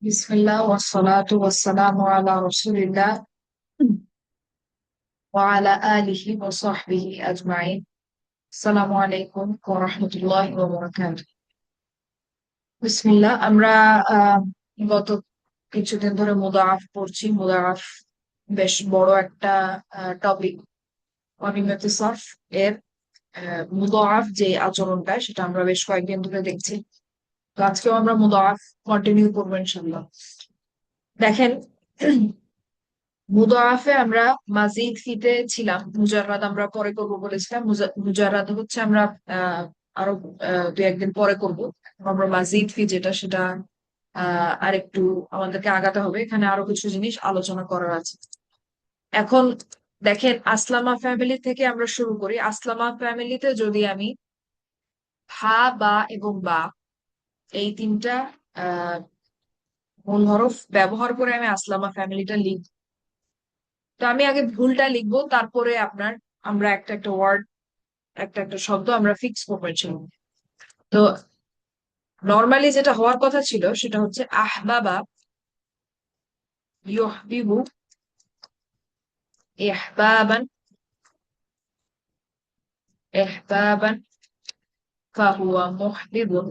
বিসমিল্লাহ ওয়াসসালাতু ওয়াসসালামু আলা রাসূলিল্লাহ ওয়া আলা আলিহি ওয়া সাহবিহি আজমাইন। আসসালামু আলাইকুম ওয়া রাহমাতুল্লাহি ওয়া বারাকাতুহু। বিসমিল্লাহ। আমরা আহ, গত কিছুদিন ধরে মুদাআফ পড়ছি। মুদাআফ বেশ বড় একটা টপিক। অনিয়মিত সরফ এর মুদাআফ যে আচরণটা, সেটা আমরা বেশ কয়েকদিন ধরে দেখছি। তো আজকেও আমরা মুদাআফ কন্টিনিউ করবো ইনশাআল্লাহ। দেখেন, মুদাআফে আমরা মাজিদ ফিতে ছিলাম। মুজাররাদ আমরা পরে করব বলেছিলাম। মুজাররাদ হচ্ছে আমরা আরো দু একদিন পরে করব। আমরা মাজিদ ফি যেটা, সেটা আরেকটু আমাদেরকে আগাতে হবে। এখানে আরো কিছু জিনিস আলোচনা করার আছে। এখন দেখেন, আসলামা ফ্যামিলি থেকে আমরা শুরু করি। আসলামা ফ্যামিলিতে যদি আমি হা, বা এবং বা, এই তিনটা আহ মূল হরফ ব্যবহার করে আমি আসলামা ফ্যামিলিটা লিখব। তো আমি আগে ভুলটা লিখবো, তারপরে আমরা একটা একটা ওয়ার্ড, একটা একটা শব্দ আমরা ফিক্স করবো। তো নর্মালি যেটা হওয়ার কথা ছিল সেটা হচ্ছে আহবাবা ইউহবিবু ইহবাবান ইহবাবান ফাহুয়া মুহবিবুন।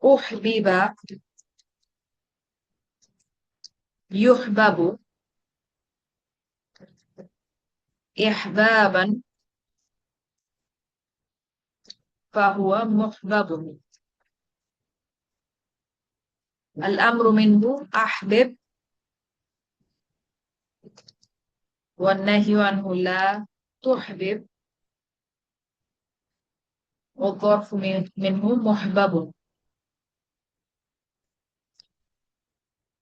উহবিবা ইউহবাবু ইহবাবান ফাহুয়া মুহবাবুন। আল আমরু মিনহু আহবিব ওয়ান নাহয়ু আনহু লা তুহবিব ওয়ায-যরফু মিনহু মুহবাবুন।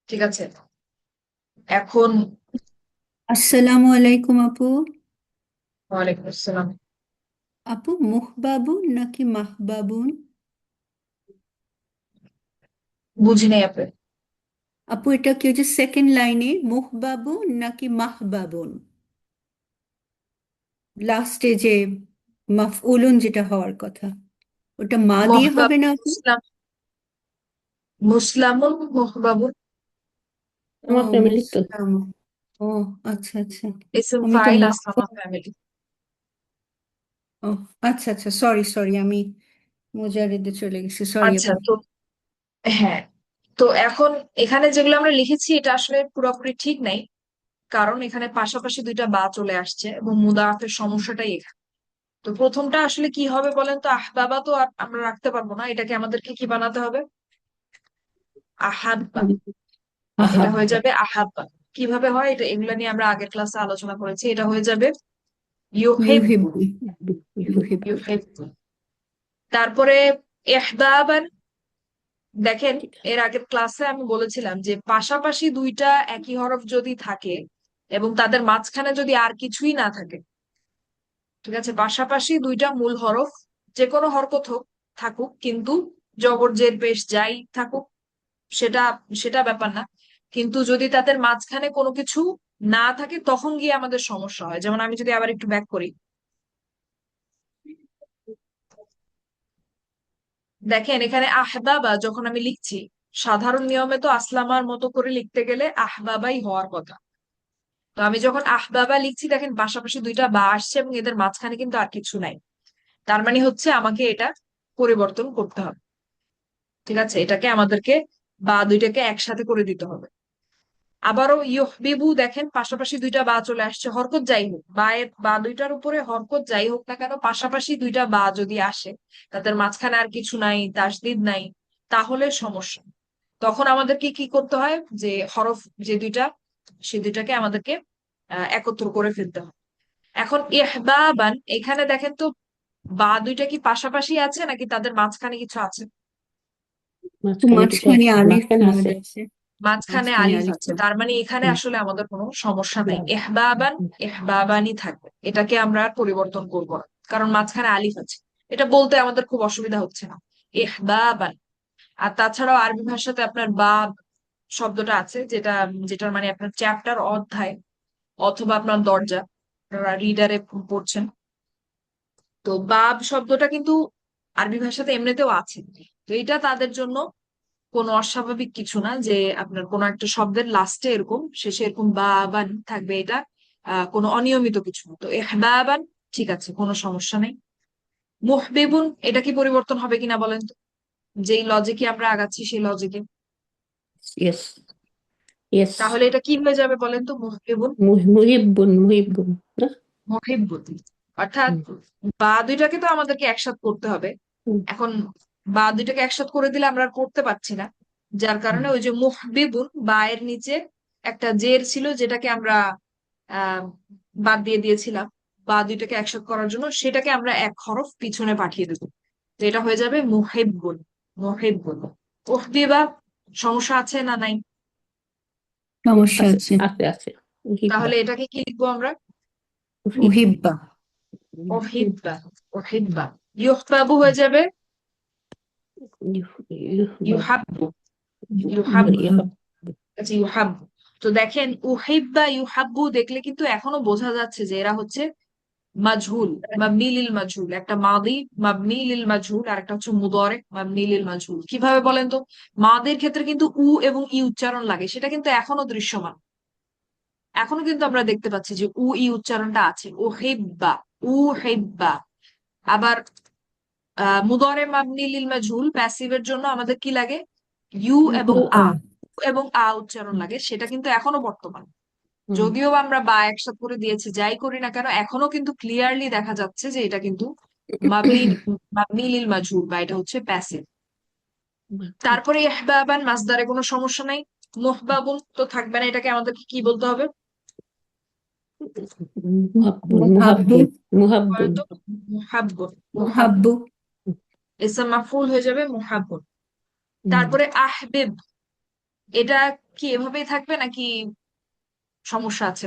ঠিক আছে। এখন আসসালামু আলাইকুম আপু। ওয়ালাইকুম আসসালাম। আপু মুহবাবুন নাকি মাহবাবুন? বুঝি নাই আপনি। আপু এটা কি ওই যে সেকেন্ড লাইনে মুহবাবুন নাকি মাহবাবুন, লাস্টে যে মাফউলুন যেটা হওয়ার কথা, ওটা মা দিয়ে মহবাব হবে না আপু? মুসলাম, মুসলামুন মহবাবুন। ও আমার ফ্যামিলি তো। মুসলাম। ও আচ্ছা আচ্ছা। ইসম আমি তো ফাইল মাহবা। আসলামা ফ্যামিলি। ও আচ্ছা আচ্ছা, সরি সরি, আমি মুজারিদে চলে গেছি, সরি আচ্ছা, আপু। তো হ্যাঁ, তো এখন এখানে যেগুলো আমরা লিখেছি এটা আসলে পুরোপুরি ঠিক নাই। কারণ এখানে পাশাপাশি দুইটা বা চলে আসছে এবং মুদাফের সমস্যাটাই এখানে। তো প্রথমটা আসলে কি হবে বলেন তো? আহবাবা তো আর আমরা রাখতে পারবো না, এটাকে আমাদেরকে কি বানাতে হবে? আহাব্বা। এটা হয়ে আহাব্বা। যাবে আহাব্বা। কিভাবে হয় এটা, এগুলা নিয়ে আমরা আগের ক্লাসে আলোচনা করেছি। এটা হয়ে যাবে ইউহিব্বু। ইউহিব্বু। ইউহিব্বু। ইউহিব্বু। তারপরে ইহবাবান। দেখেন, এর আগের ক্লাসে আমি বলেছিলাম যে পাশাপাশি দুইটা একই হরফ যদি থাকে এবং তাদের মাঝখানে যদি আর কিছুই না থাকে, ঠিক আছে, পাশাপাশি দুইটা মূল হরফ, যে কোনো হরকত হোক, থাকুক, কিন্তু জবর জের পেশ যাই থাকুক, সেটা সেটা ব্যাপার না। কিন্তু যদি তাদের মাঝখানে কোনো কিছু না থাকে, তখন গিয়ে আমাদের সমস্যা হয়। যেমন আমি যদি আবার একটু ব্যাক করি, দেখেন এখানে আহবাবা যখন আমি লিখছি, সাধারণ নিয়মে তো আসলামার মতো করে লিখতে গেলে আহবাবাই হওয়ার কথা। তো আমি যখন আহবাবা লিখছি, দেখেন পাশাপাশি দুইটা বা আসছে এবং এদের মাঝখানে কিন্তু আর কিছু নাই। তার মানে হচ্ছে আমাকে এটা পরিবর্তন করতে হবে। ঠিক আছে, এটাকে আমাদেরকে বা দুইটাকে একসাথে করে দিতে হবে। আবারও ইউহবিবু, দেখেন পাশাপাশি দুইটা বা চলে আসছে। হরকত যাই হোক, বা এর বা দুইটার উপরে হরকত যাই হোক না কেন, পাশাপাশি দুইটা বা যদি আসে, তাদের মাঝখানে আর কিছু নাই, তাসদিদ নাই, তাহলে সমস্যা। তখন আমাদেরকে কি করতে হয়? যে হরফ যে দুইটা, সে দুইটাকে আমাদেরকে একত্র করে ফেলতে হয়। এখন ইহবাবান, এখানে দেখেন তো, বা দুইটা কি পাশাপাশি আছে নাকি তাদের মাঝখানে কিছু আছে? মাঝখানে কিছু মাঝখানে আছে, আলিফ মাঝখানে আছে। মনে আছে। মাঝখানে মাঝখানে আলিফ আলিফ আছে, আছে। তার মানে এখানে হুম। আসলে আমাদের কোনো সমস্যা নাই। ইহবাবান ইহবাবানই থাকবে, এটাকে আমরা আর পরিবর্তন করবো না, কারণ মাঝখানে আলিফ আছে। এটা বলতে আমাদের খুব অসুবিধা হচ্ছে না। ইহবাবান। আর তাছাড়াও আরবি ভাষাতে আপনার বাব শব্দটা আছে, যেটার মানে আপনার চ্যাপ্টার, অধ্যায়, অথবা আপনার দরজা। আপনারা রিডারে পড়ছেন, তো বাব শব্দটা কিন্তু আরবি ভাষাতে এমনিতেও আছে। তো এটা তাদের জন্য কোনো অস্বাভাবিক কিছু না যে আপনার কোনো একটা শব্দের লাস্টে এরকম শেষে এরকম বাবান থাকবে, এটা কোনো অনিয়মিত কিছু না। তো ইহবাবান ঠিক আছে, কোনো সমস্যা নেই। মুহবিবুন এটা কি পরিবর্তন হবে কিনা বলেন তো, যেই লজিকে আমরা আগাচ্ছি সেই লজিকে। Yes. Yes. তাহলে এটা কি হয়ে যাবে বলেন তো, মুহবিবুন মুহিব্বুন মুহিব্বুন না? মুহিব্বুন। অর্থাৎ হুম, বা দুইটাকে তো আমাদেরকে একসাথ করতে হবে। হুম, এখন বা দুইটাকে একসাথ করে দিলে আমরা আর করতে পারছি না, যার হুম, কারণে ওই যে মুহবিবুন বা এর নিচে একটা জের ছিল যেটাকে আমরা আহ বাদ দিয়ে দিয়েছিলাম বা দুইটাকে একসাথ করার জন্য, সেটাকে আমরা এক হরফ পিছনে পাঠিয়ে দেবো। তো এটা হয়ে যাবে মুহিব্বুন। মুহিব্বুন। উহবিবা সমস্যা আছে না নাই? সমস্যা আছে আছে। আছে আছে। মুহিব্বা তাহলে এটাকে কি লিখবো আমরা? মুহিব্বা উহিব্বা। ওহিব্বা। ওহিব্বা। ইউহবাবু হয়ে যাবে ইউহবা ইউহাব্বু। ইউহাব্বু। ইউহাব আচ্ছা ইউহাব্বু। তো দেখেন উহিব্বা ইউহাব্বু দেখলে কিন্তু এখনো বোঝা যাচ্ছে যে এরা হচ্ছে মাজহুল, মাবনি লিল মাজহুল। একটা মাদি মাবনি লিল মাজহুল আর একটা হচ্ছে মুদারে মাবনি লিল মাজহুল। কিভাবে বলেন তো? মাদের ক্ষেত্রে কিন্তু উ এবং ই উচ্চারণ লাগে, সেটা কিন্তু এখনো দৃশ্যমান। এখনো কিন্তু আমরা দেখতে পাচ্ছি যে উ ই উচ্চারণটা আছে। ও হেব্বা, উ হেব্বা। আবার মুদারে মাবনি লিল মাজহুল প্যাসিভের জন্য আমাদের কি লাগে? ইউ এবং ও আ। আ। এবং আ উচ্চারণ লাগে, সেটা কিন্তু এখনো বর্তমান। হুম, যদিও বা আমরা বা একসাথে করে দিয়েছি, যাই করি না কেন এখনো কিন্তু ক্লিয়ারলি দেখা যাচ্ছে যে এটা কিন্তু মাবনি মাবনি লিল মাজহুল বা এটা হচ্ছে প্যাসিভ। তারপরে ইহবাবান মাসদারে কোনো সমস্যা নাই। মুহবাবুন তো থাকবে না, এটাকে আমাদেরকে কি বলতে হবে মুহাব্বুন মুহাব্বু। মুহাব্বুন মুহাব্বুন বলেন তো? মুহাব্বুন। মুহাব্বুন মুহাব্বু। ইসম মাফউল হয়ে যাবে মুহাব্বুন। হুম, তারপরে আহবিব এটা কি এভাবেই থাকবে নাকি সমস্যা আছে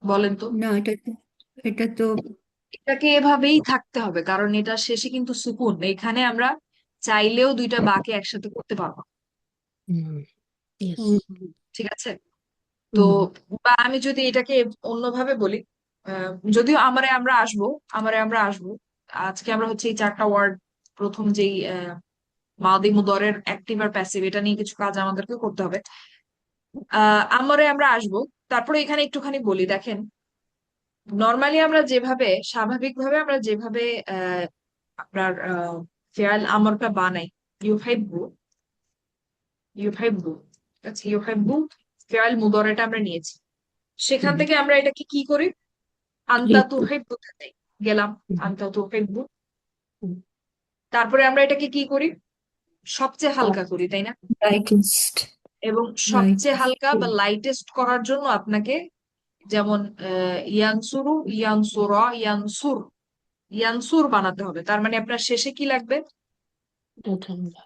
বলেন তো? না, এটা তো এটাকে এভাবেই থাকতে হবে, কারণ এটা শেষে কিন্তু সুকুন, এখানে আমরা চাইলেও দুইটা বাকে একসাথে করতে পারবো। হুম, yes, উম, ঠিক আছে? তো হুম, বা আমি যদি এটাকে অন্যভাবে বলি, যদিও আমরা আসবো আজকে আমরা হচ্ছে এই চারটা ওয়ার্ড, প্রথম যেই মাদি মুদরের অ্যাক্টিভ আর প্যাসিভ, এটা নিয়ে কিছু কাজ আমাদেরকে করতে হবে। আমরা আসবো। তারপরে এখানে একটুখানি বলি, দেখেন নর্মালি আমরা যেভাবে স্বাভাবিকভাবে আমরা যেভাবে আপনার ফেয়াল আমরটা বানাই, ইউহাইব্বু ইউহাইব্বু, আচ্ছা ইউহাইব্বু ফেয়াল মুদরেটা আমরা নিয়েছি, সেখান হুম, থেকে আমরা এটাকে কি করি? আন্তা রিপু তুহিব্বু গেলাম, হুম, আন্তা তুহিব্বু। হুম, তারপরে আমরা এটাকে কি করি? সবচেয়ে তার হালকা করি, তাই না? লাইটেস্ট। এবং সবচেয়ে লাইটেস্ট। হালকা বা লাইটেস্ট করার জন্য আপনাকে যেমন ইয়ানসুরু ইয়ানসুরা ইয়ানসুর ইয়ানসুর বানাতে হবে। তার মানে আপনার শেষে কি লাগবে? ঠান্ডা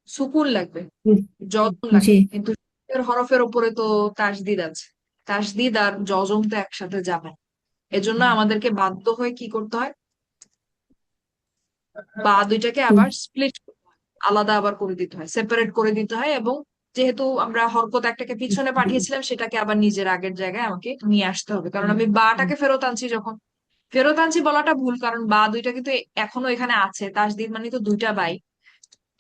সুকুন লাগবে, হুম, জজম জি। লাগবে। কিন্তু এর হরফের উপরে তো তাসদিদ আছে, তাসদিদ আর জজম তো একসাথে যাবে না। এজন্য আমাদেরকে বাধ্য হয়ে কি করতে হয়? বা দুইটাকে হুম, আবার স্প্লিট, আলাদা আবার করে দিতে হয়, সেপারেট করে দিতে হয়। এবং যেহেতু আমরা হরকত একটাকে পিছনে পাঠিয়েছিলাম, সেটাকে আবার নিজের আগের জায়গায় আমাকে নিয়ে আসতে হবে, কারণ হুম, আমি হুম, বাটাকে ফেরত আনছি যখন। ফেরত আনছি বলাটা ভুল, কারণ বা দুইটা কিন্তু এখনো এখানে আছে, তাসদিদ মানে তো দুইটা বাই।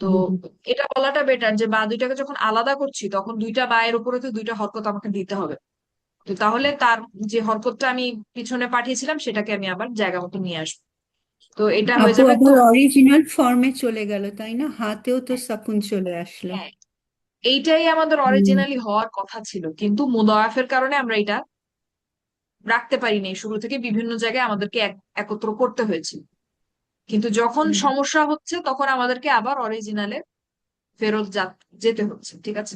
তো হুম, হুম, এটা বলাটা বেটার যে বা দুইটাকে যখন আলাদা করছি তখন দুইটা বায়ের উপরে তো দুইটা হরকত আমাকে দিতে হবে। তো তাহলে তার যে হরকতটা আমি পিছনে পাঠিয়েছিলাম সেটাকে আমি আবার জায়গা মতো নিয়ে আসবো। তো এটা হয়ে আপু যাবে। তো আবার অরিজিনাল ফর্মে চলে গেল, তাই না? হাতেও তো সাকুন চলে আসলো। হ্যাঁ, এইটাই আমাদের হুম, অরিজিনালি হওয়ার কথা ছিল, কিন্তু মুদায়াফের কারণে আমরা এটা রাখতে পারিনি, শুরু থেকে বিভিন্ন জায়গায় আমাদেরকে একত্র করতে হয়েছে। কিন্তু যখন হুম, সমস্যা হচ্ছে তখন আমাদেরকে আবার অরিজিনালে ফেরত যেতে হচ্ছে। ঠিক আছে?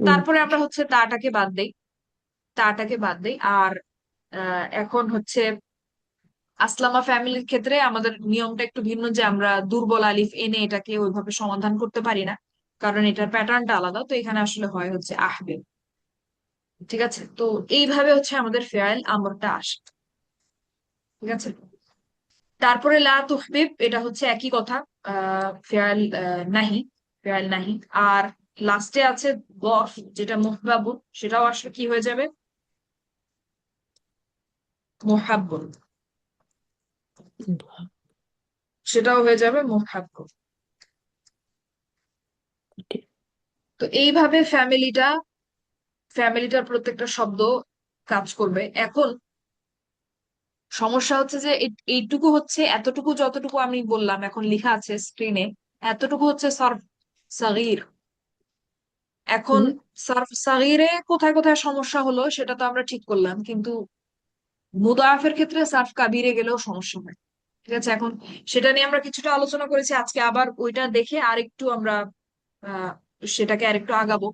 হুম, তারপরে আমরা হচ্ছে তাটাকে বাদ দেই, তাটাকে বাদ দেই। আর এখন হচ্ছে আসলামা ফ্যামিলির ক্ষেত্রে আমাদের নিয়মটা একটু ভিন্ন, যে আমরা দুর্বল আলিফ এনে এটাকে ওইভাবে সমাধান করতে পারি না, কারণ এটার প্যাটার্নটা আলাদা। তো এখানে আসলে হয় হচ্ছে আহবে। ঠিক আছে? তো এইভাবে হচ্ছে আমাদের ফেয়াল আমরটা আসে। ঠিক আছে? তারপরে লা তুহবিব এটা হচ্ছে একই কথা, ফেয়াল নাহি, ফেয়াল নাহি। আর লাস্টে আছে বফ, যেটা মুহবাবুন, সেটাও আসলে কি হয়ে যাবে? মুহাব্বুন। সেটাও হয়ে যাবে মুহাব্বু। Okay. তো এইভাবে ফ্যামিলিটার প্রত্যেকটা শব্দ কাজ করবে। এখন সমস্যা হচ্ছে যে এইটুকু হচ্ছে, এতটুকু যতটুকু আমি বললাম এখন লেখা আছে স্ক্রিনে, এতটুকু হচ্ছে সরফ সাগীর। এখন হুম, সরফ সাগীরে কোথায় কোথায় সমস্যা হলো সেটা তো আমরা ঠিক করলাম, কিন্তু মুদাআফের ক্ষেত্রে সরফ কাবিরে গেলেও সমস্যা হয়। ঠিক আছে, এখন সেটা নিয়ে আমরা কিছুটা আলোচনা করেছি, আজকে আবার ওইটা দেখে আরেকটু আমরা আহ সেটাকে আরেকটু আগাবো।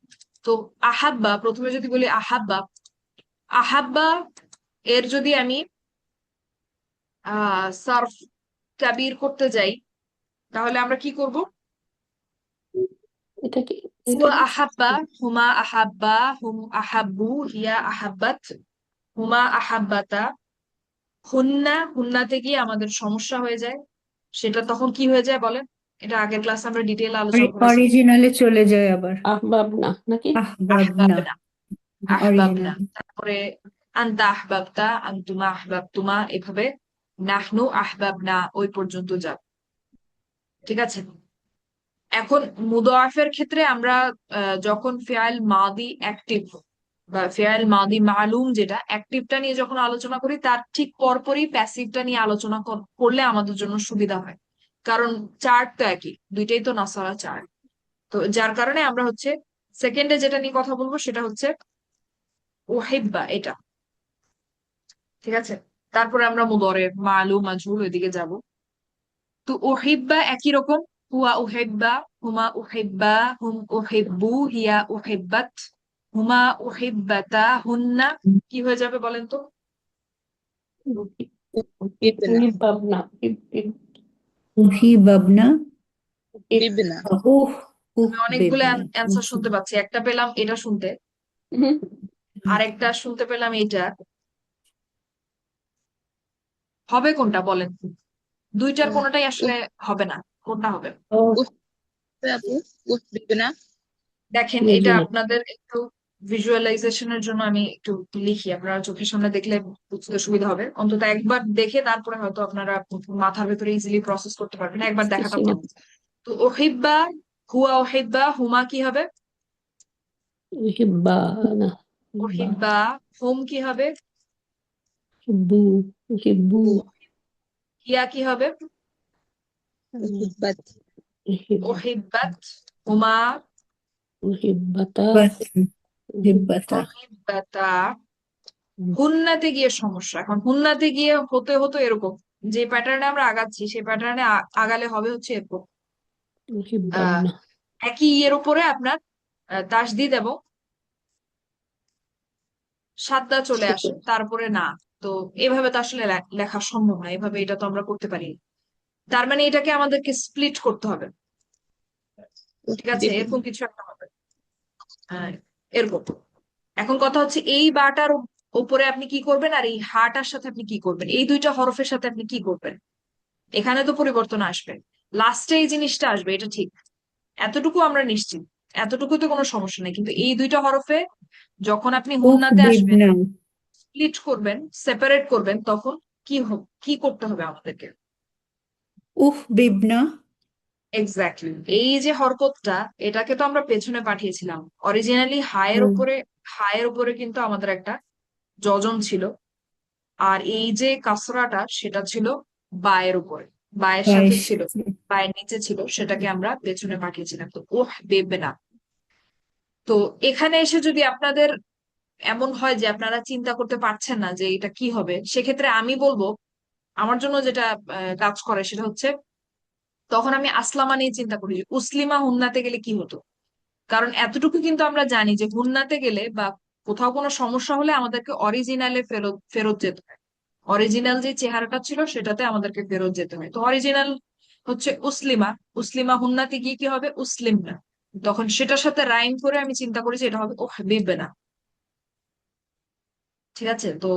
তো আহাব্বা, প্রথমে যদি বলি আহাব্বা, আহাব্বা এর যদি আমি সার্ফ কাবির করতে যাই, তাহলে আমরা কি করব? এটা কি এটা হুয়া কি আহাব্বা, হুমা আহাব্বা, হুম আহাব্বু, হিয়া আহাব্বাত, হুমা আহাব্বাতা। হুন্নাতে গিয়ে আমাদের সমস্যা হয়ে যায়, সেটা তখন কি হয়ে যায় বলেন? এটা আগের ক্লাসে আমরা ডিটেল আলোচনা করেছি। অরিজিনালে চলে যায় আবার। আহবাব না নাকি? আহবাবনা। আহবাবনা, আহবাবনা, অরিজিনাল। তারপরে আনতা আহবাবতা, আনতুমা আহবাবতুমা, এভাবে নাহনু আহবাবনা ওই পর্যন্ত যাব। ঠিক আছে, এখন মুদাআফের ক্ষেত্রে আমরা যখন ফিআল মাদি অ্যাক্টিভ বা ফিআল মাদি মালুম যেটা অ্যাক্টিভটা নিয়ে যখন আলোচনা করি, তার ঠিক পরপরই প্যাসিভটা নিয়ে আলোচনা করলে আমাদের জন্য সুবিধা হয়। কারণ চার্ট তো একই, দুইটাই তো নাসারা চার্ট। তো যার কারণে আমরা হচ্ছে সেকেন্ডে যেটা নিয়ে কথা বলবো সেটা হচ্ছে ওহিব্বা, এটা। ঠিক আছে, তারপরে আমরা মুদরে মালুম মাজহুল ওইদিকে যাব। তো উহিব্বা একই রকম, হুয়া উহিব্বা, হুমা উহিব্বা, হুম উহিব্বু, হিয়া উহিব্বাত, হুমা উহিব্বাতা, হুন্না কি হয়ে যাবে বলেন তো? ببنى হিবাব না উহিবাবনা। ببنى উহ উহ আমি অনেকগুলো বেবনা। অ্যান্সার শুনতে পাচ্ছি, একটা পেলাম এটা শুনতে, হুম, আরেকটা শুনতে পেলাম এইটা। হবে কোনটা বলেন? দুইটার কোনোটাই আসলে হবে না, কোনটা হবে? ও أف أبو أف ببنى দেখেন, এটা বুঝি না। আপনাদের একটু ভিজুয়ালাইজেশনের জন্য আমি একটু লিখি, আপনারা চোখের সামনে দেখলে বুঝতে সুবিধা হবে। অন্তত একবার দেখে তারপরে হয়তো আপনারা মাথার ভেতরে ইজিলি প্রসেস করতে পারবেন, একবার দেখাটা বুঝতেছি না। ভালো। তো ওহিব্বা, হুয়া ওহিব্বা, হুমা কি হবে? হিব্বা না হিব্বা ওহিব্বা, হুম কি হবে? হিব্বু হিব্বু হিয়া কি হবে? أحبت ওহিব্বাত, হুমা হিব্বাতা বাত হিব্বাতা। ওহিব্বাতা। হুন্নাতে গিয়ে সমস্যা, এখন হুন্নাতে গিয়ে হতে হতো এরকম, যে প্যাটার্নে আমরা আগাচ্ছি সেই প্যাটার্নে আগালে হবে হচ্ছে এরকম। হিব্বাব আহ না একই ইয়ের উপরে আপনার তাসদিদ এবং সাদ্দা চলে আসে, তারপরে না। তো এভাবে তো আসলে লেখা সম্ভব না, এভাবে এটা তো আমরা করতে পারি না। তার মানে এটাকে আমাদেরকে স্প্লিট করতে হবে। أف ঠিক আছে, ببنى এরকম কিছু একটা হবে। হ্যাঁ, এরকম। এখন কথা হচ্ছে এই বাটার উপরে আপনি কি করবেন, আর এই হাটার সাথে আপনি কি করবেন, এই দুইটা হরফের সাথে আপনি কি করবেন? এখানে তো পরিবর্তন আসবে, লাস্টে এই জিনিসটা আসবে, এটা ঠিক। এতটুকু আমরা নিশ্চিত, এতটুকুতে কোনো সমস্যা নেই, কিন্তু এই দুইটা হরফে যখন আপনি উহ হুন্নাতে আসবেন, বেবনা। স্প্লিট করবেন, সেপারেট করবেন, তখন কি করতে হবে আমাদেরকে? উহ বেবনা। এক্স্যাক্টলি, এই যে হরকতটা, এটাকে তো আমরা পেছনে পাঠিয়েছিলাম। অরিজিনালি হায়ের উপরে কিন্তু আমাদের একটা যজম ছিল, আর এই যে কাসরাটা সেটা ছিল বায়ের উপরে, বায়ের সাথে বাইশ। ছিল, বায়ের নিচে ছিল, সেটাকে আমরা পেছনে পাঠিয়েছিলাম। তো ওহ দেবে না। তো এখানে এসে যদি আপনাদের এমন হয় যে আপনারা চিন্তা করতে পারছেন না যে এটা কি হবে, সেক্ষেত্রে আমি বলবো আমার জন্য যেটা কাজ করে সেটা হচ্ছে, তখন আমি আসলামা নিয়ে চিন্তা করি যে উসলিমা হুন্নাতে গেলে কি হতো। কারণ এতটুকু কিন্তু আমরা জানি যে হুন্নাতে গেলে বা কোথাও কোনো সমস্যা হলে আমাদেরকে অরিজিনালে ফেরত ফেরত যেতে হয়। অরিজিনাল যে চেহারাটা ছিল সেটাতে আমাদেরকে ফেরত যেতে হয়। তো অরিজিনাল হচ্ছে উসলিমা, উসলিমা হুন্নাতে গিয়ে কি হবে? উসলিম না। তখন সেটার সাথে রাইম করে আমি চিন্তা করি যে এটা হবে ও হাবিবে না। ঠিক আছে, তো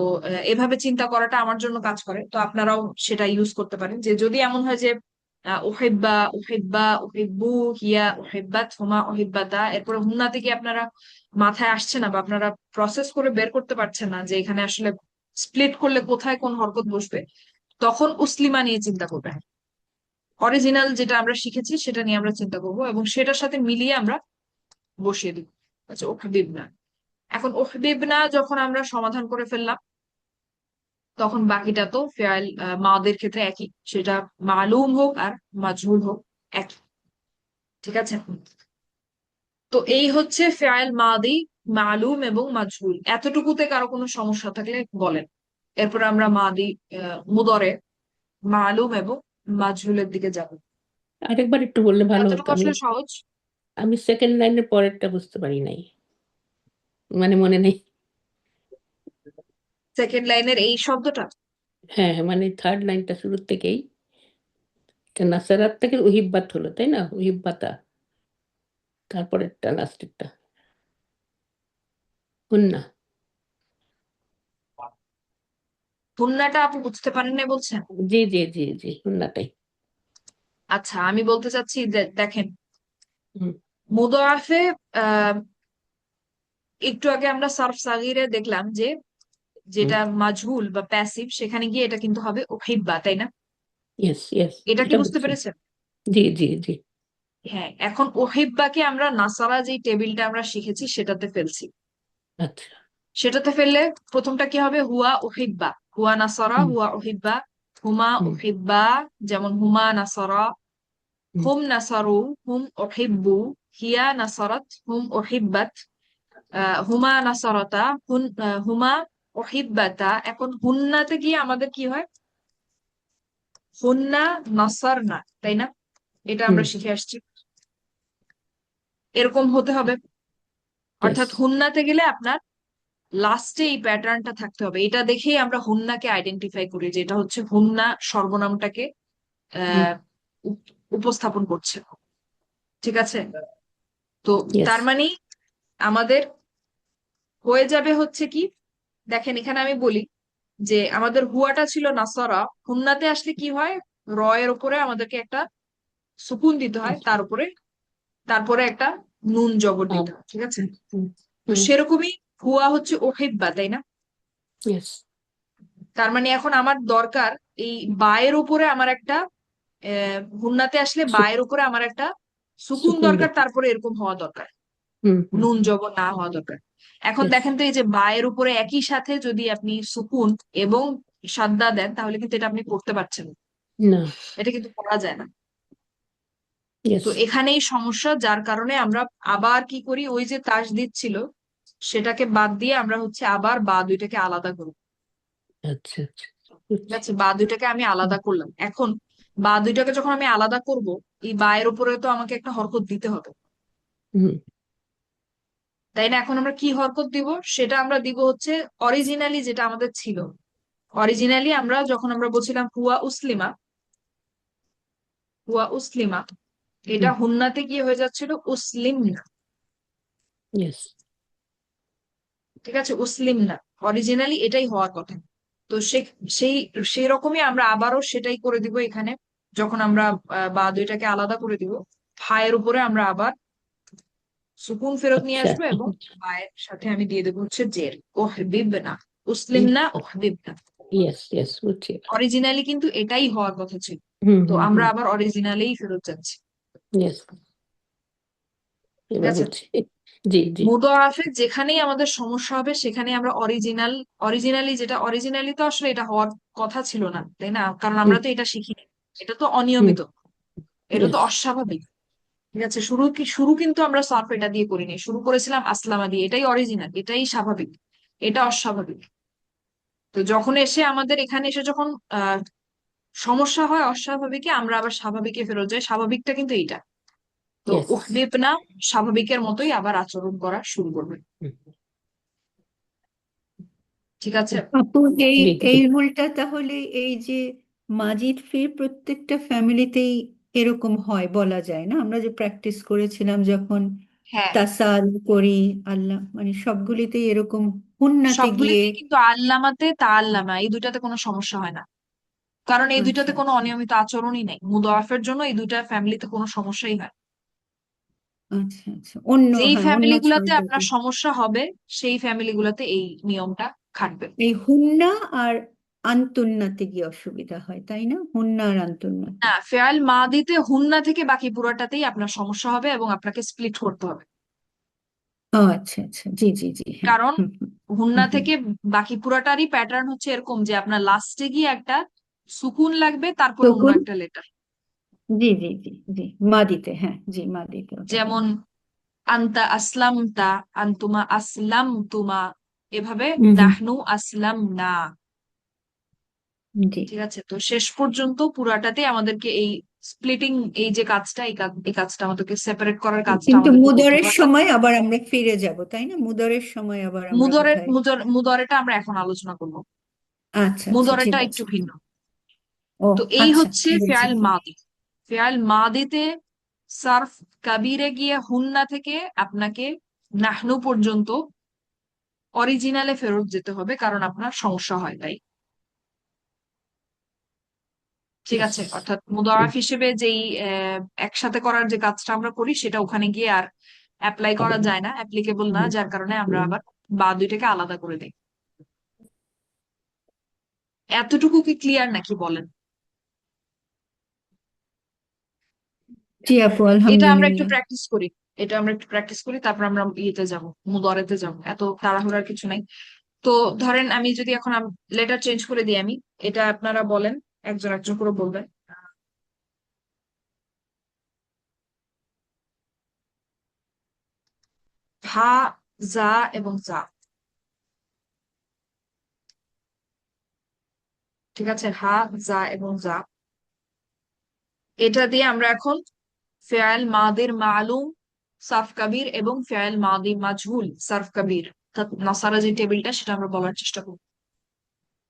এভাবে চিন্তা করাটা আমার জন্য কাজ করে, তো আপনারাও সেটা ইউজ করতে পারেন। যে যদি এমন হয় যে উহিব্বা উহিব্বা উহিব্বু, হিয়া উহিব্বাত, হুমা উহিব্বাতা, এরপরে হুন্না থেকে আপনারা মাথায় আসছে না বা আপনারা প্রসেস করে বের করতে পারছেন না যে এখানে আসলে স্প্লিট করলে কোথায় কোন হরকত বসবে, তখন উসলিমা নিয়ে চিন্তা করবেন। অরিজিনাল যেটা আমরা শিখেছি সেটা নিয়ে আমরা চিন্তা করব এবং সেটার সাথে মিলিয়ে আমরা বসিয়ে দিব। আচ্ছা, উহবিবনা। এখন উহবিবনা যখন আমরা সমাধান করে ফেললাম, তখন বাকিটা তো ফেয়াল মাদের ক্ষেত্রে একই, সেটা মালুম হোক আর মাজহুল হোক, একই। ঠিক আছে, তো এই হচ্ছে ফেয়াল মাদি, মালুম এবং মাজহুল। এতটুকুতে কারো কোনো সমস্যা থাকলে বলেন। এরপর আমরা মাদি মুদরে, মালুম এবং মাজহুলের দিকে যাব। আরেকবার একটু বললে ভালো হতো। এতটুকু আমি আসলে সহজ। আমি সেকেন্ড লাইনের পরেরটা বুঝতে পারি নাই, মানে মনে নেই। সেকেন্ড লাইনের এই শব্দটা, হ্যাঁ হ্যাঁ, মানে থার্ড লাইনটা শুরুর থেকেই নাসারাত থেকে উহিব্বাত হলো, তাই না? উহিব্বাতা, তারপরেরটা লাস্টেরটা হুন্না। হুন্নাটা আপনি বুঝতে পারেন না বলছেন? জি জি জি জি, হুন্নাটাই। আচ্ছা, আমি বলতে চাচ্ছি দেখেন, হুম মুদাআফে আহ একটু আগে আমরা সারফ সাগীরে দেখলাম যে হুম, যেটা মাজহুল বা প্যাসিভ, সেখানে গিয়ে এটা কিন্তু হবে উহিব্বা, তাই না? ইয়েস ইয়েস, এটা কি এটা বুঝতে বুঝছি। পেরেছেন? জি জি জি। হ্যাঁ, এখন ওহিব্বাকে আমরা নাসারা যে টেবিলটা আমরা শিখেছি সেটাতে ফেলছি। আচ্ছা। সেটাতে ফেললে প্রথমটা কি হবে? হুয়া ওহিব্বা, হুয়া নাসারা, হুম হুয়া ওহিব্বা। হুমা হুম ওহিব্বা, যেমন হুমা নাসারা। হুম, হুম নাসারু, হুম ওহিব্বু। হিয়া নাসারাত, হুম ওহিব্বাত। হুমা নাসারাতা, হুমা ওহিব্বাতা। এখন হুন্নাতে গিয়ে আমাদের কি হয়? হুন্না নাসার না, তাই না? এটা হুম, আমরা শিখে আসছি, এরকম হতে হবে। ইয়েস। অর্থাৎ হুন্নাতে গেলে আপনার লাস্টে এই প্যাটার্নটা থাকতে হবে। এটা দেখেই আমরা হুন্নাকে আইডেন্টিফাই করি যে এটা হচ্ছে হুন্না সর্বনামটাকে হুম, আহ উপস্থাপন করছে। ঠিক আছে, তো ইয়েস। তার মানে আমাদের হয়ে যাবে হচ্ছে কি, দেখেন এখানে আমি বলি যে আমাদের হুয়াটা ছিল নাসারা, হুন্নাতে আসলে কি হয়? র এর উপরে আমাদেরকে একটা সুকুন দিতে হয়, তার উপরে তারপরে একটা নুন জবর দিতে হয়। ঠিক আছে, হুম হুম তো হুম, সেরকমই হুয়া হচ্ছে ওহিব্বা, তাই না? ইয়েস। তার মানে এখন আমার দরকার এই বায়ের উপরে আমার একটা হুন্নাতে আসলে বায়ের উপরে আমার একটা সুকুন সুকুন দরকার, দিতে। তারপরে এরকম হওয়া দরকার, হুম হুম, নুন জবর না হওয়া দরকার। এখন ইয়েস। দেখেন তো, এই যে বায়ের উপরে একই সাথে যদি আপনি সুকুন এবং সাদ্দা দেন, তাহলে কিন্তু এটা আপনি করতে পারছেন না। না, এটা কিন্তু করা যায় না। ইয়েস। তো এখানেই সমস্যা, যার কারণে আমরা আবার কি করি, ওই যে তাসদিদ ছিল সেটাকে বাদ দিয়ে আমরা হচ্ছে আবার বা দুইটাকে আলাদা করি। আচ্ছা আচ্ছা, ঠিক বুঝছি। আছে, বা দুইটাকে আমি হুম আলাদা করলাম। এখন বা দুইটাকে যখন আমি আলাদা করব, এই বায়ের উপরে তো আমাকে একটা হরকত দিতে হবে, হুম, তাই না? এখন আমরা কি হরকত দিব? সেটা আমরা দিব হচ্ছে অরিজিনালি যেটা আমাদের ছিল। অরিজিনালি আমরা যখন আমরা বলছিলাম হুয়া উসলিমা, হুয়া উসলিমা, এটা হুম, হুন্নাতে গিয়ে হয়ে যাচ্ছিল উসলিম না। ইয়েস। ঠিক আছে, উসলিম না, অরিজিনালি এটাই হওয়ার কথা। তো সেই সেই রকমই আমরা আবারও সেটাই করে দিব এখানে। যখন আমরা বা দুইটাকে আলাদা করে দিব, ফায়ের উপরে আমরা আবার সুকুন ফেরত নিয়ে আচ্ছা, আসবো এবং বায়ের সাথে আমি দিয়ে দেবো হচ্ছে জের। ওহবিব না, উসলিম না, ওহবিব না। ইয়েস ইয়েস, বুঝছি। অরিজিনালি কিন্তু এটাই হওয়ার কথা ছিল, হুম তো হুম আমরা হুম, আবার অরিজিনালেই ফেরত যাচ্ছি। ইয়েস, ঠিক এবার আছে, বুঝছি। জি জি। মুদাআফে যেখানেই আমাদের সমস্যা হবে সেখানে আমরা অরিজিনালি যেটা অরিজিনালি তো আসলে এটা হওয়ার কথা ছিল না, তাই না? কারণ হুম আমরা তো এটা শিখিনি, এটা তো হুম, অনিয়মিত, এটা তো ইয়েস। অস্বাভাবিক। ঠিক আছে, শুরু কিন্তু আমরা সরফ এটা দিয়ে করিনি, শুরু করেছিলাম আসলামা দিয়ে। এটাই অরিজিনাল, এটাই স্বাভাবিক, এটা অস্বাভাবিক। তো যখন এসে আমাদের এখানে এসে যখন আহ সমস্যা হয় অস্বাভাবিকে, আমরা আবার স্বাভাবিকে ফেরত যাই। স্বাভাবিকটা কিন্তু এইটা। তো ইয়েস। উহদিপ না, স্বাভাবিকের মতোই আবার আচরণ করা শুরু করবে। ঠিক আছে, আপু, এই জি জি। এই রুলটা তাহলে এই যে মাজিদ ফির প্রত্যেকটা ফ্যামিলিতেই এরকম হয় বলা যায় না? আমরা যে প্র্যাকটিস করেছিলাম যখন হ্যাঁ, তাসাল করি, আল্লাহ, মানে সবগুলিতেই এরকম হুন্নাতে গিয়ে। সবগুলিতে কিন্তু আল্লামাতে তা আল্লামা এই দুইটাতে কোনো সমস্যা হয় না, কারণ এই আচ্ছা দুইটাতে কোনো আচ্ছা অনিয়মিত আচরণই নেই। মুদাওয়াফের জন্য এই দুইটা ফ্যামিলিতে কোনো সমস্যাই হয় না। আচ্ছা আচ্ছা, অন্য, যেই হ্যাঁ, অন্য ফ্যামিলি গুলাতে ছয়টাতে আপনার সমস্যা হবে সেই ফ্যামিলি গুলাতে এই নিয়মটা খাটবে। এই হুন্না আর আন্তুন্নাতে গিয়ে অসুবিধা হয়, তাই না? হুন্না আর আন্তুন্নাতে। না, ফেয়াল মাদিতে হুন্না থেকে বাকি পুরাটাতেই আপনার সমস্যা হবে এবং আপনাকে স্প্লিট করতে হবে। ও আচ্ছা আচ্ছা, জি জি জি, হ্যাঁ। কারণ হুম হুম হুন্না হুম হুম। থেকে বাকি পুরাটারই প্যাটার্ন হচ্ছে এরকম যে আপনার লাস্টে গিয়ে একটা সুকুন লাগবে, তারপরে অন্য তখন একটা লেটার। জি জি জি জি, মাদিতে, হ্যাঁ জি, মাদিতে ওটা যেমন হবে। আন্তা আসলামতা, আন্তুমা আসলাম তুমা, এভাবে হুম হুম, নাহনু আসলাম না। জি। ঠিক আছে, তো শেষ পর্যন্ত পুরাটাতে আমাদেরকে এই স্প্লিটিং, এই যে কাজটা, এই কাজটা আমাদেরকে সেপারেট করার কাজটা কিন্তু আমাদেরকে করতে মুদরের হবে। সময় আবার আমরা ফিরে যাব, তাই না? মুদরের সময় আবার আমরা কোথায়? মুদরেটা আমরা এখন আলোচনা করবো। আচ্ছা আচ্ছা, ঠিক মুদরেটা একটু আছে। ভিন্ন। ও তো এই আচ্ছা, হচ্ছে ফেয়াল বুঝেছি। মাদি। ফেয়াল মাদিতে সার্ফ কাবিরে গিয়ে হুন্না থেকে আপনাকে নাহনু পর্যন্ত অরিজিনালে ফেরত যেতে হবে, কারণ আপনার সমস্যা হয় তাই। ঠিক আছে, অর্থাৎ মুদারাফ হিসেবে যেই একসাথে করার যে কাজটা আমরা করি সেটা ওখানে গিয়ে আর অ্যাপ্লাই করা যায় না, অ্যাপ্লিকেবল না, যার কারণে আমরা আবার বা দুইটাকে আলাদা করে দিই। এতটুকু কি ক্লিয়ার নাকি বলেন? জি আপু, এটা আমরা একটু আলহামদুলিল্লাহ। প্র্যাকটিস করি, তারপর আমরা ইয়েতে যাব, মুদারেতে যাব, এত তাড়াহুড়ার কিছু নাই। তো ধরেন আমি যদি এখন লেটার চেঞ্জ করে দিই, আমি এটা আপনারা বলেন, একজন একজন করে বলবেন। হা, জা এবং জা। ঠিক আছে, হা, জা এবং জা, এটা দিয়ে আমরা এখন ফেয়াল মাদির মালুম সারফ কাবির এবং ফেয়াল মাদি মাজহুল সারফ কাবির, অর্থাৎ নাসারা যে টেবিলটা সেটা আমরা বলার চেষ্টা করব।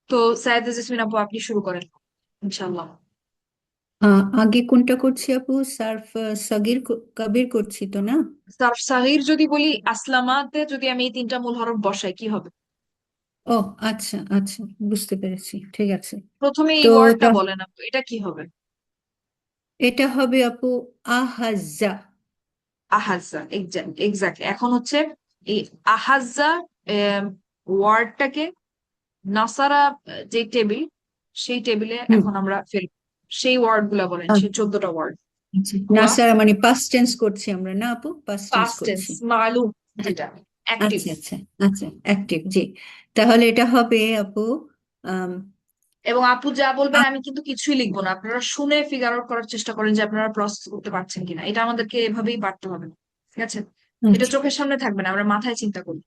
তো সাইয়েদা জেসমিন আপু, আপনি শুরু করেন ইনশাল্লাহ। আগে কোনটা করছি আপু? সার্ফ সাগির কবির করছি তো না? সারফ সাগীর যদি বলি, আসলামাতে যদি আমি এই তিনটা মূল হরফ বসাই কি হবে? ও আচ্ছা আচ্ছা, বুঝতে পেরেছি, ঠিক আছে। প্রথমে তো এই ওয়ার্ডটা তা বলেন আপু, এটা কি হবে? এটা হবে আপু আহাজা। আহাজ্জা, এক্স্যাক্টলি। এখন হচ্ছে এই আহাজ্জা ওয়ার্ডটাকে নাসারা যে টেবিল, সেই টেবিলে হুম, এখন আমরা ফেলব। সেই ওয়ার্ড গুলা বলেন, সেই 14টা ওয়ার্ড। আচ্ছা। না হুয়া, স্যার, মানে পাস্ট টেন্স করছি আমরা, না আপু, পাস্ট টেন্স পাস্ট টেন্স, করছি। মালুম, যেটা অ্যাক্টিভ। আচ্ছা আচ্ছা আচ্ছা, অ্যাক্টিভ, জি। তাহলে এটা হবে আপু আম, এবং আপু যা বলবেন আ- আমি কিন্তু কিছুই লিখবো না, আপনারা শুনে ফিগার আউট করার চেষ্টা করেন যে আপনারা প্রসেস করতে পারছেন কিনা, এটা আমাদেরকে এভাবেই পারতে হবে। ঠিক আছে, এটা আচ্ছা চোখের সামনে থাকবে না, আমরা মাথায় চিন্তা করি।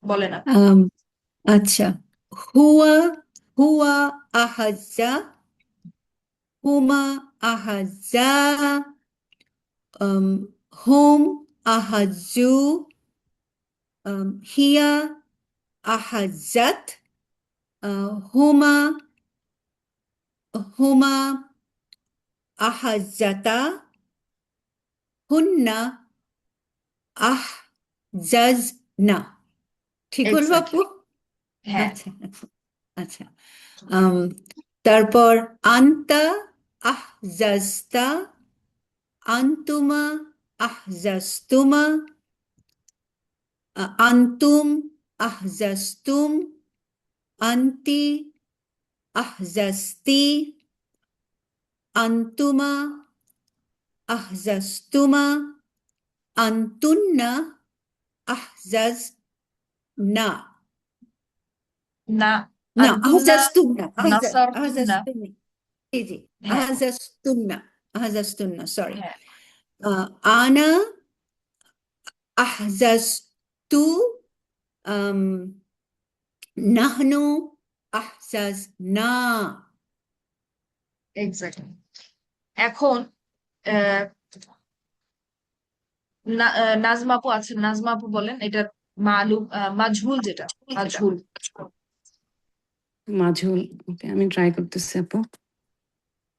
বলেন আপু। আম, আচ্ছা। হুয়া হুয়া আহাজা, হুমা আহাজা, হুম আহাজু, হিয়া আহাজাত, হুমা হুমা আহাজাতা, হুন্না আহজাজনা। ঠিক বলবো আপু? এক্স্যাক্টলি, হ্যাঁ। আচ্ছা আচ্ছা আচ্ছা। আম, তারপর আন্তা আহজাজতা, আন্তুমা আহজাজতুমা, আন্তুম আহজাজতুম, আন্তি আহজাজতি, আন্তুমা আহজাজতুমা, আন্তুন্না আহজাজনা। না, না, আন্তুন্না আহজাজতুমনা, নাসারতুন্না। আহজাজতুমনি, জি জি, হ্যাঁ, আহজাজতুমনা, আহজাজতুমনা, সরি। হ্যাঁ, আনা আহজাজতু, আম, নাহনু আহজাজনা। এক্স্যাক্টলি। এখন আহ, নাজমা আপু আছেন, নাজমা আপু বলেন এটা মালুম মাজহুল, যেটা মাজহুল। মাঝুল। ওকে, আমি ট্রাই করতেছি আপু।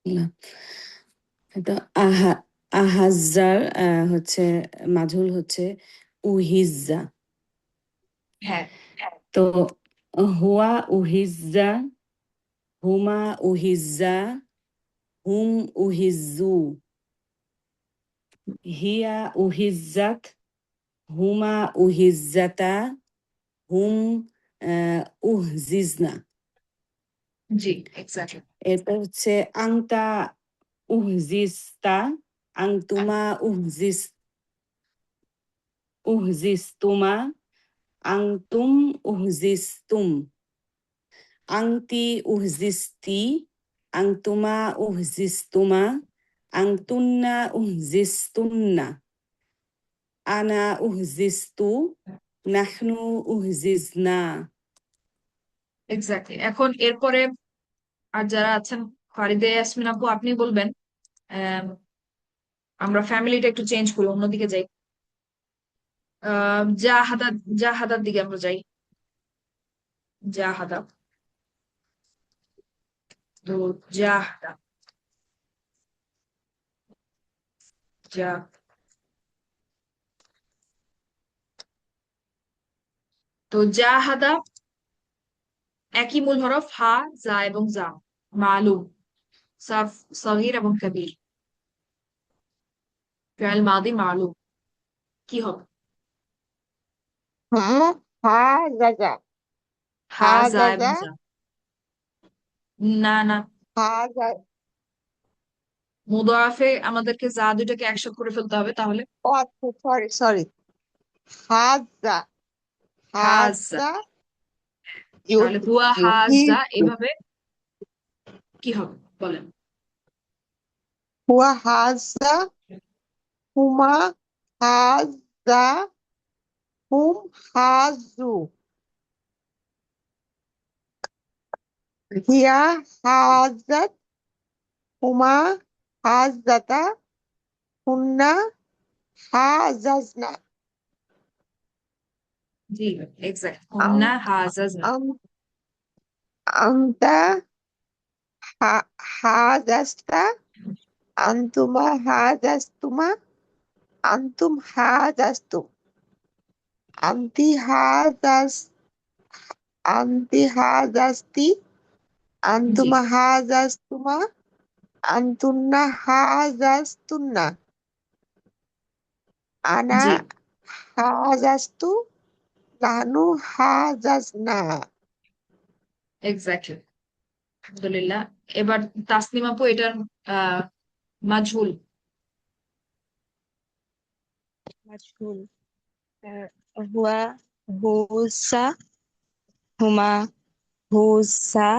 না, এটা আহাজ্জার হচ্ছে মাঝুল হচ্ছে উহিজ্জা। হ্যাঁ, তো হুয়া উহিজ্জা, হুমা উহিজ্জা, হুম উহিজ্জু, হিয়া উহিজ্জাত, হুমা উহিজ্জাতা, হুম উহজিজনা। জি, এক্স্যাক্টলি। এরপর হচ্ছে আংতা উহজিস্তা, আংতুমা উহজিস্তুমা, আংতুম উহজিস্তুম, আংতি উহজিস্তি, আংতুমা উহজিস্তুমা, আংতুন্না উহজিস্তুন্না, আনা উহজিস্তু, নাহনু উহজিজনা। এক্স্যাক্টলি। এখন এরপরে আর যারা আছেন, ফারিদে ইয়াসমিন আপু আপনি বলবেন। আম, আমরা ফ্যামিলিটা একটু চেঞ্জ করি, অন্যদিকে যাই। জাহাদা, জাহাদার দিকে আমরা যাই। জাহাদা, তো জাহাদা, জা তো জাহাদা একই মূল হরফ, হা, জা এবং জা। মালুম, সারফ, সগীর এবং কবির। ফি'ল মাদি মালুম। কি হবে? হাজাজা হা, জা এবং হাজাজা জা। না না, হাজা মুদাফে আমাদেরকে যা দুইটাকে একসাথে করে ফেলতে হবে তাহলে। ও আচ্ছা, সরি সরি, হাজা হাজা, হাজা তাহলে হুয়া হাজা ইউহিব্বু এভাবে কি হবে বলেন? হুয়া হাজা হুমা হাজা হুম হাজু হিয়া হাজাত হুমা হাজাতা হুন্না হাজাজনা জি, এক্সাক্ট। আম হুন্না হাজাজনা। আম আমতা হাজাস্তা আন্তুমা হাজাস্তুমা আন্তুম হাজাস্তুম আন্তি হাজাস আন্তি হাজাস্তি জি আন্তুমা হাজাস্তুমা আন্তুন্না হাজাস্তুন্না আনা জি, হাজাস্তু নাহনু হাজাজনা। এক্স্যাক্টলি। আলহামদুলিল্লাহ। এবার তাসনিম আপু এটার আহ মাজহুল। مجهول هو هوسا هما هوسا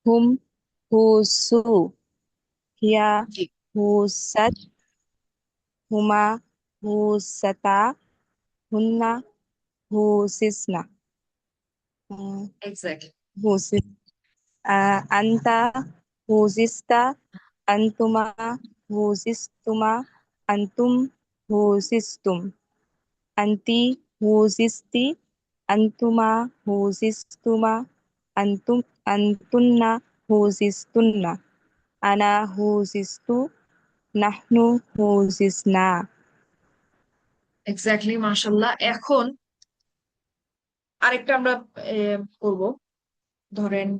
هم هوسو هي জি, هوست هما هوستا هن هوسسنا এক্স্যাক্টলি। هوسس أنت هوسست أنتما هوسستما أنتم هوسستم أنت هوسستِ أنتما هوسستما أنتن هوسستن أنا هوسست نحن هوسسنا এক্স্যাক্টলি, মাশাল্লাহ। এখন আরেকটা আমরা করব। ধরেন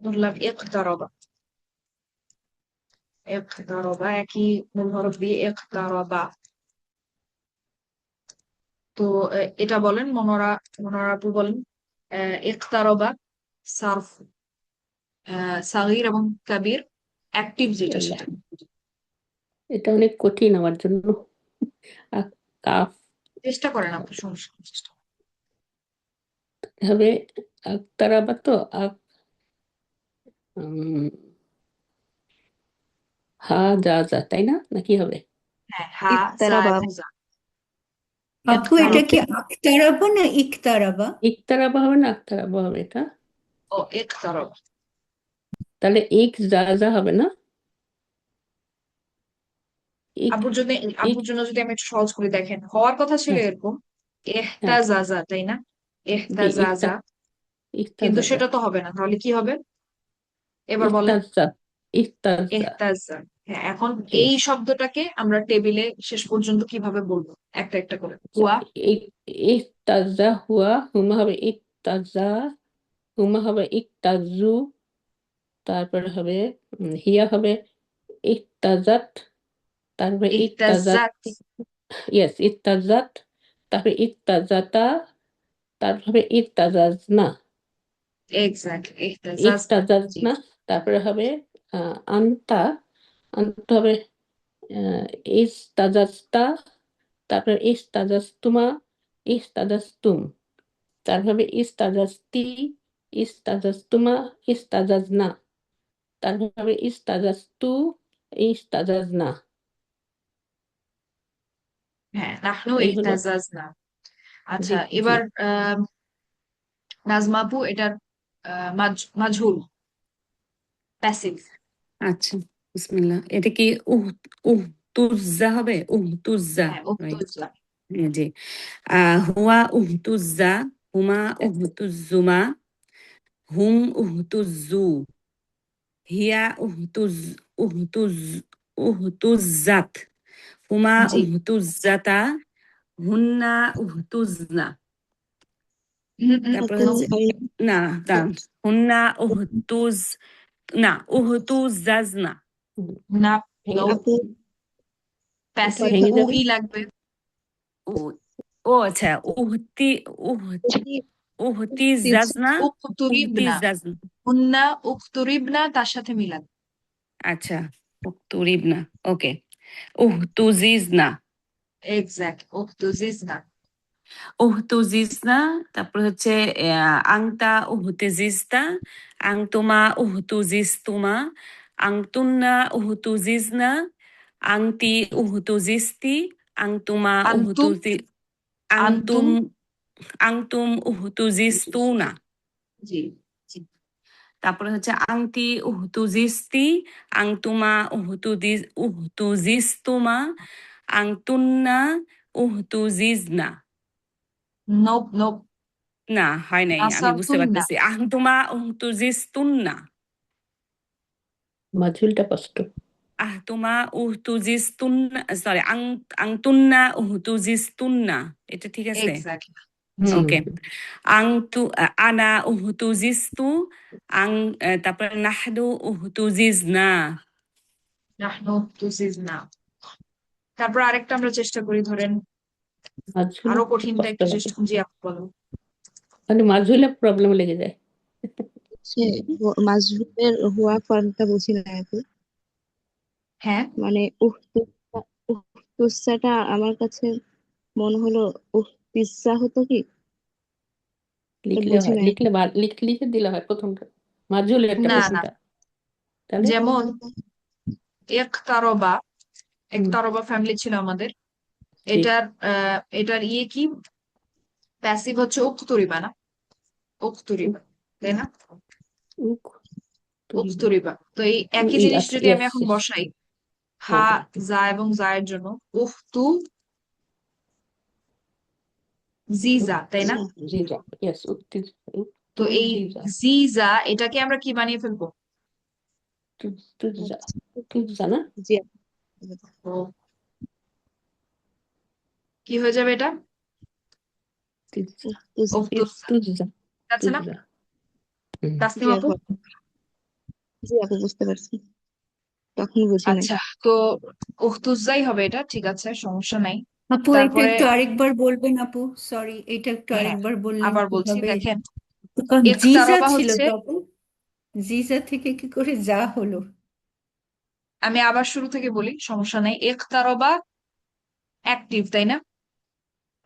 ধরলাম ইকতারাবা। ইকতারাবা একই মূল হরফ দিয়ে ইকতারাবা। তো এটা বলেন, মনোরা, মনোরা আপু বলেন। ইকতারাবা সারফ সাগীর এবং কাবীর, অ্যাক্টিভ যেটা আল্লাহ, সেটা। এটা অনেক কঠিন আমার জন্য। কাফ চেষ্টা করেন আপু, সমস্যা নেই, চেষ্টা করেন। হবে আক্তারাবা, তো উম, হা যা যা, তাই না? নাকি হবে হ্যাঁ, হা, জা اقترب এবং জা। আপু এটা কি ইকতারাবা। আখতারাবা না ইকতারাবা? ইকতারাবা হবে না আক্তারাবা হবে এটা? ও ইকতারাবা। তাহলে যা যা হবে না? ইক আপুর জন্য, ইক আপুর জন্য যদি আমি একটু সহজ করে, দেখেন হওয়ার কথা ছিল হ্যাঁ এরকম হ্যাঁ, এহতাজাজা, তাই না? জি, এহতাজাজা, কিন্তু ইফতাজাজা, সেটা তো হবে না, তাহলে কি হবে এবার বলেন? ইফতাজা, ইফতাজা, এহতাজা। হ্যাঁ, এখন জি। এই শব্দটাকে আমরা টেবিলে শেষ পর্যন্ত কিভাবে বলবো, একটা একটা করে। আচ্ছা, হুয়া, ইফতাজা হুয়া, হুমা হবে ইফতাজা, হুমা হবে ইফতাজু, তারপরে হবে হিয়া হবে ইফতাজাত, তারপরে ইফতাজাত, ইহতাজাত, ইয়েস ইফতাজাত, তারপরে ইত্তাজাতা, তারপরে ইত্তাজাজনা, এক্স্যাক্টলি, ইহতেজাজনা। জি, ইত্তাজাজনা, তারপরে হবে আন্তা, আনতে হবে ইস্তাজাস্তা, তারপরে ইস্তাজাস্তুমা, ইস্তাজাস্তুম, তারপরে ইস্তাজাস্তি, ইস্তাজাস্তুমা, ইস্তাজাজনা, তারপরে ইস্তাজাস্তু, ইস্তাজাজনা। হ্যাঁ, নাহনু এই হলো ইহতেজাজনা। আচ্ছা, জি জি এবার নাজমা আপু, এটার মাজহুল, প্যাসিভ। আচ্ছা, বিসমিল্লাহ। এটা কি উহতুজ্জা হবে? উহতুজ্জা, হ্যাঁ, রাইট? উহতুজা। জি। হুয়া উহতুজ্জা, হুমা উহতুজ্জুমা, হুম উহতুজ্জু, হিয়া উহতুজ উহতুজ্জাত, হুমা জি। উহতুজ্জাতা, হুন্না উহতুজনা। তারপর নো, হচ্ছে না, দাঁড়ান। হুন্না উহতুজ, না, উহতুজাজনা। না, ভেঙে নো, দাও, আপু এটা প্যাসিভ ভেঙে যাবে। উই লাগবে। ও ও আচ্ছা, উহতি উহতি তিজ- জাজনা, উহতি উকতুরিবনা, জাজনা। হুন্না উকতুরিবনা, তার সাথে মিলান। আচ্ছা, উহতুরিবনা, ওকে। উহতুজিজনা, এক্স্যাক্ট, উকতুজিজনা। উহতুজিজনা। তারপর হচ্ছে আংতা উহতুজিজতা, আংতুমা উহতুজিজতুমা, আংতুন্না উহতুজিজনা, আংতি উহতুজিস্তি, আংতুমা আন্তুম, আন্তুম। আংতুম আংতুম উহতুজিস্তুনা। জি। তারপরে হচ্ছে আংতি উহতুজিস্তি, আংতুমা উহতুজিস্তুমা, আংতুন্না উহতুজিজনা। Nope, nope. না, হয় নাই, আমি বুঝতে নাসারতুম না। পারতেছি। আংতুমা উহতুজিস্তুন্না, মাঝুলটা কষ্ট। আহতুমা উহতুজিস্তুন্না, সরি, আংতুন্না উহতুজিস্তুন্না, এটা ঠিক আছে? এক্স্যাক্ট। জি। হুম ওকে। আনা উহতুজিস্তু, তারপরে নাহনু উহতুজিজনা। নাহনু উকতুজিজনা। তারপর আরেকটা আমরা চেষ্টা করি, ধরেন মাঝুলে আরো একটু কঠিনটা কষ্ট একটু লাগে, চেষ্টা, জি আপু বলো। মানে মাঝুলে প্রবলেম লেগে যায়। সে মাজরুরের হুয়া ফর্মটা বুঝি না আপু। হ্যাঁ, মানে উহতুসাটা আমার কাছে মনে হলো উহতিসা হতো কি, এটা লিখলে বুঝি হয়, না লিখলে লিখে দিলে হয় প্রথমটা, মাঝুলে একটা না না, প্রথমটা, তাহলে যেমন একতারবা, হুম, একতারবা ফ্যামিলি ছিল আমাদের। জি, এটার ইয়ে কি, প্যাসিভ হচ্ছে উকতুরিবা, না? উকতুরিবা, তাই না? উক তুরিবা, উকতুরিবা। তো এই একই জিনিস আচ্ছা, যদি আমি ইয়েস এখন ইয়েস, বসাই, হ্যাঁ হা, হ্যাঁ, জা এবং জায়ের জন্য উখতু জিজা, তাই না? জিজা, ইয়েস, তো এই জিজা, জিজা, এটাকে আমরা কি বানিয়ে ফেলবো? তুজা, তুজা না, জি তো কি হয়ে যাবে এটা? তুজা, উখতুজা, তুজা, ঠিক আছে না? তুজা, হুম, জি তাসনিম আপু। আপু, জি আপু বুঝতে পারছি, তখন বুঝি নাই। আচ্ছা, তো উখতুজাই হবে এটা, ঠিক আছে, সমস্যা নাই। আপু এটা তারপরে একটু আরেকবার বলবেন আপু, সরি, এটা একটু হ্যাঁ, আরেকবার বললেন আবার বলছি, কিভাবে? দেখেন, কারণ জিজা একতারবা ছিল হচ্ছে, তো আপু, জিজা থেকে কি করে যা হলো? আমি আবার শুরু থেকে বলি, সমস্যা নাই। একতারবা অ্যাক্টিভ, তাই না?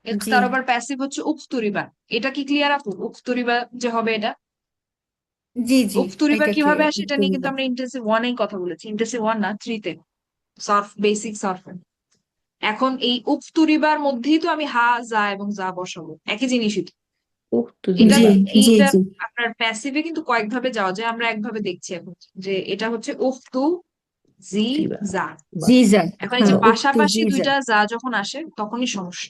জি একতারবার প্যাসিভ হচ্ছে উখতুরিবা। এটা কি ক্লিয়ার আপু? উখতুরিবা যে হবে এটা, জি জি, উখতুরিবা এটা কিভাবে ক্লিয়ার। আসে এটা নিয়ে কিন্তু আমরা ইন্টেন্সিভ ওয়ানেই কথা বলেছি, ইন্টেন্সিভ ওয়ান না, থ্রিতে, সার্ফ, বেসিক সার্ফ। এখন এই উখতুরিবার মধ্যেই তো আমি হা, জা এবং জা বসাবো, একই জিনিসই তো। এটা জি তুজা, জি এইটা জি আপনার প্যাসিভে কিন্তু কয়েকভাবে যাওয়া যায়, আমরা একভাবে দেখছি এখন, যে এটা হচ্ছে উখতু জি জিবা, জা। বাহ, জিজা, এখন এই যে হ্যাঁ, উক্ত পাশাপাশি জিজা। দুইটা যা যখন আসে তখনই সমস্যা।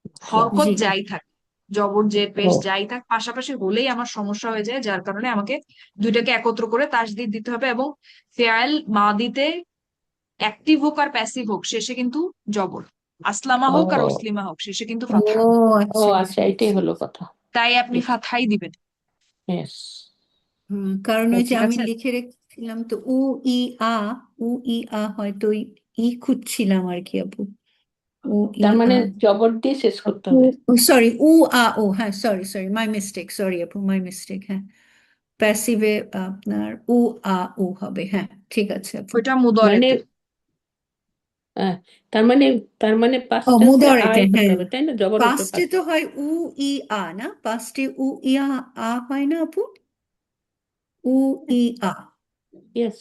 আচ্ছা, হরকত জি যাই থাক, জবর জের পেশ ও, যাই থাক, পাশাপাশি হলেই আমার সমস্যা হয়ে যায়, যার কারণে আমাকে দুইটাকে একত্র করে তাসদিদ দিতে হবে। এবং ফেয়াল মাদিতে অ্যাক্টিভ হোক আর প্যাসিভ হোক, শেষে কিন্তু জবর। আসলামা হোক আর ও, অসলিমা হোক, শেষে কিন্তু ও ফাতহা। ও আচ্ছা আচ্ছা, আচ্ছা এটাই আচ্ছা। হলো কথা। তাই আপনি ফাতহাই দিবেন। ইয়েস, কারণ ওই যে ঠিক আমি আছে। লিখে রেখেছিলাম তো, ই আ, ই আ, হয়তো ওই ই খুঁজছিলাম আর কি আপু। ও ই তার মানে আ জবর দিয়ে শেষ করতে উ হবে। সরি উ আ ও হ্যাঁ সরি মাই মিস্টেক সরি আপু মাই মিস্টেক হ্যাঁ প্যাসিভে আপনার উ আ উ হবে হ্যাঁ ঠিক আছে আপু ওইটা মানে মুদরেতে। তার মানে ও পাস্ট টেন্সে মুদরেতে আই হতে হ্যাঁ হবে, তাই না? জবর হতে পাস্টে পাস্ট। তো হয় উ ই আ না পাস্টে উ ই আ হয় না আপু উ ই আ ইয়েস।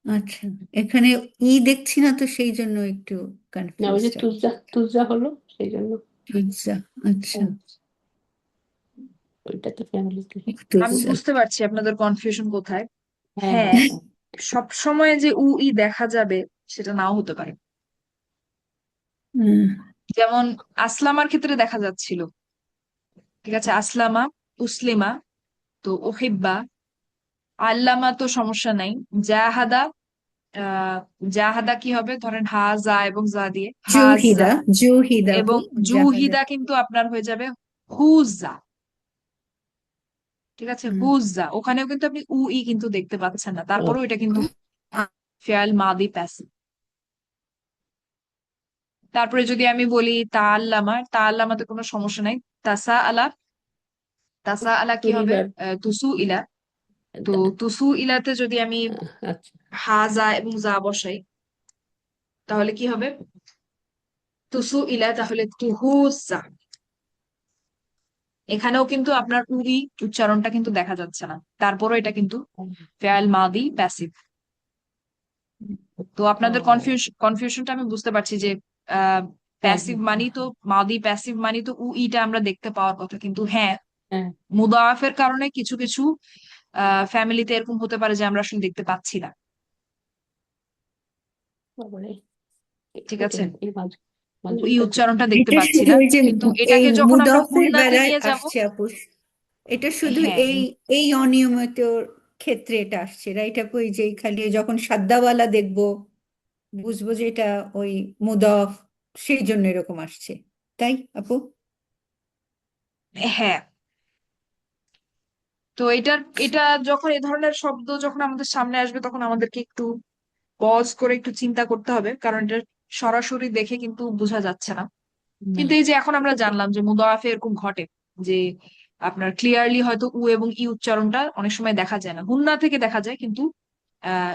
আচ্ছা এখানে ই দেখছি না তো সেই জন্য একটু না, ওই যে কনফিউজড তুজা তুজা হলো সেই জন্য। আচ্ছা আচ্ছা ওইটা তো ফ্যামিলিতে। আমি তুলসা বুঝতে পারছি আপনাদের কনফিউশন কোথায়। হ্যাঁ হ্যাঁ, হ্যাঁ হ্যাঁ। সব সময় যে উ ই দেখা যাবে সেটা নাও হতে পারে। হুম, যেমন আসলামার ক্ষেত্রে দেখা যাচ্ছিল, ঠিক আছে, আসলামা, উসলিমা, তো ওহিব্বা, আল্লামা তো সমস্যা নাই, জাহাদা, আহ জাহাদা কি হবে, ধরেন হা জা এবং জা দিয়ে হাজা, জুহিদা জুহিদা আপু এবং জাহাজা জুহিদা কিন্তু আপনার হয়ে যাবে হুজা, ঠিক আছে, হুম, হুজা। ওখানেও কিন্তু আপনি উ ই কিন্তু দেখতে পাচ্ছেন না, তারপরেও এটা কিন্তু ফেয়াল মাদি প্যাসিভ। তারপরে যদি আমি বলি তাআল্লামাতে কোনো সমস্যা নাই। তাসা আলা, তাসা আলা কি হবে, পরিবার। তুসু ইলা। তো তুসু ইলাতে যদি আমি আচ্ছা। হাজা এবং জা বসাই তাহলে কি হবে, তুসু ইলা, তাহলে তুহুসা। এখানেও কিন্তু আপনার উই উচ্চারণটা কিন্তু দেখা যাচ্ছে না, তারপরও এটা কিন্তু ফেয়াল মাদি প্যাসিভ। তো আপনাদের কনফিউশনটা আমি বুঝতে পারছি যে হ্যাঁ প্যাসিভ মানি তো, মাদি প্যাসিভ মানি তো উ ইটা আমরা দেখতে পাওয়ার কথা, কিন্তু হ্যাঁ হ্যাঁ। মুদাআফের কারণে কিছু কিছু ফ্যামিলিতে এরকম হতে পারে যে আমরা আসলে দেখতে পাচ্ছি না, বাবারে, ঠিক আছে, কঠিন এই ই মাজুরটা কঠিন। উচ্চারণটা দেখতে এটা পাচ্ছি শুধু না, ওই যে কিন্তু এই এটাকে যখন আমরা মুদাফের হুন্নাতে বেলায় নিয়ে যাব, আসছে আপু এটা শুধু হ্যাঁ এই এই অনিয়মিত ক্ষেত্রে এটা আসছে রাইট আপু এই যে খালি যখন সাদ্দাওয়ালা দেখবো বুঝবো যে এটা ওই মুদাফ সেই জন্য এরকম আসছে তাই আপু হ্যাঁ। তো এটা যখন এই ধরনের শব্দ যখন আমাদের সামনে আসবে তখন আমাদেরকে একটু পজ করে একটু চিন্তা করতে হবে, কারণ এটা সরাসরি দেখে কিন্তু বোঝা যাচ্ছে না। না, কিন্তু এই যে এখন আমরা এটা তো জানলাম যে মুদাআফে এরকম ঘটে যে আপনার ক্লিয়ারলি হয়তো উ এবং ই উচ্চারণটা অনেক সময় দেখা যায় না, হুন্না থেকে দেখা যায়, কিন্তু আহ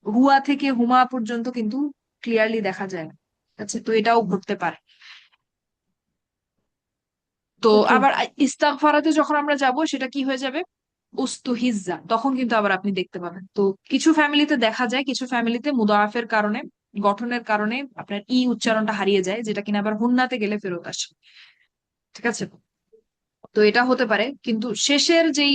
হুয়া থেকে হুমা পর্যন্ত কিন্তু ক্লিয়ারলি দেখা যায় না। আচ্ছা, তো এটাও ঘটতে পারে। তো কঠিন। আবার ইস্তাগফারাতে যখন আমরা যাব সেটা কি হয়ে যাবে, উস্তুহিজ্জা, তখন কিন্তু আবার আপনি দেখতে পাবেন। তো কিছু ফ্যামিলিতে দেখা যায়, কিছু ফ্যামিলিতে মুদাআফের কারণে, গঠনের কারণে আপনার ই উচ্চারণটা হারিয়ে যায়, যেটা কিনা আবার হুন্নাতে গেলে ফেরত আসে, ঠিক আছে। তো এটা হতে পারে, কিন্তু শেষের যেই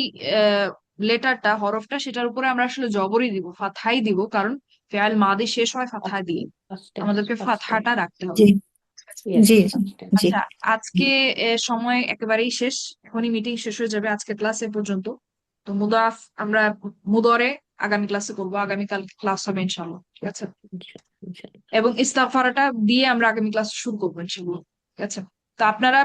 লেটারটা, হরফটা, সেটার উপরে আমরা আসলে জবরই দিব, ফাতহাই দিব, কারণ ফেয়াল মাদি শেষ হয় ফাতহা দিয়ে, ফার্স্ট টেন্স আমাদেরকে ফার্স্ট টেন্স। ফাতহাটা রাখতে হবে। জি ইয়েস, জি ফার্স্ট টেন্স। জি আচ্ছা, আজকে সময় একেবারেই শেষ, এখনই মিটিং শেষ হয়ে যাবে, আজকে ক্লাস এ পর্যন্ত। তো মুদাফ আমরা মুদরে আগামী ক্লাসে করবো, আগামীকাল ক্লাস হবে ইনশাল্লাহ, ঠিক আছে। ইনশাআল্লাহ। এবং ইস্তাগফারটা দিয়ে আমরা আগামী ক্লাস শুরু করবো ইনশাল্লাহ, ঠিক আছে। তো আপনারা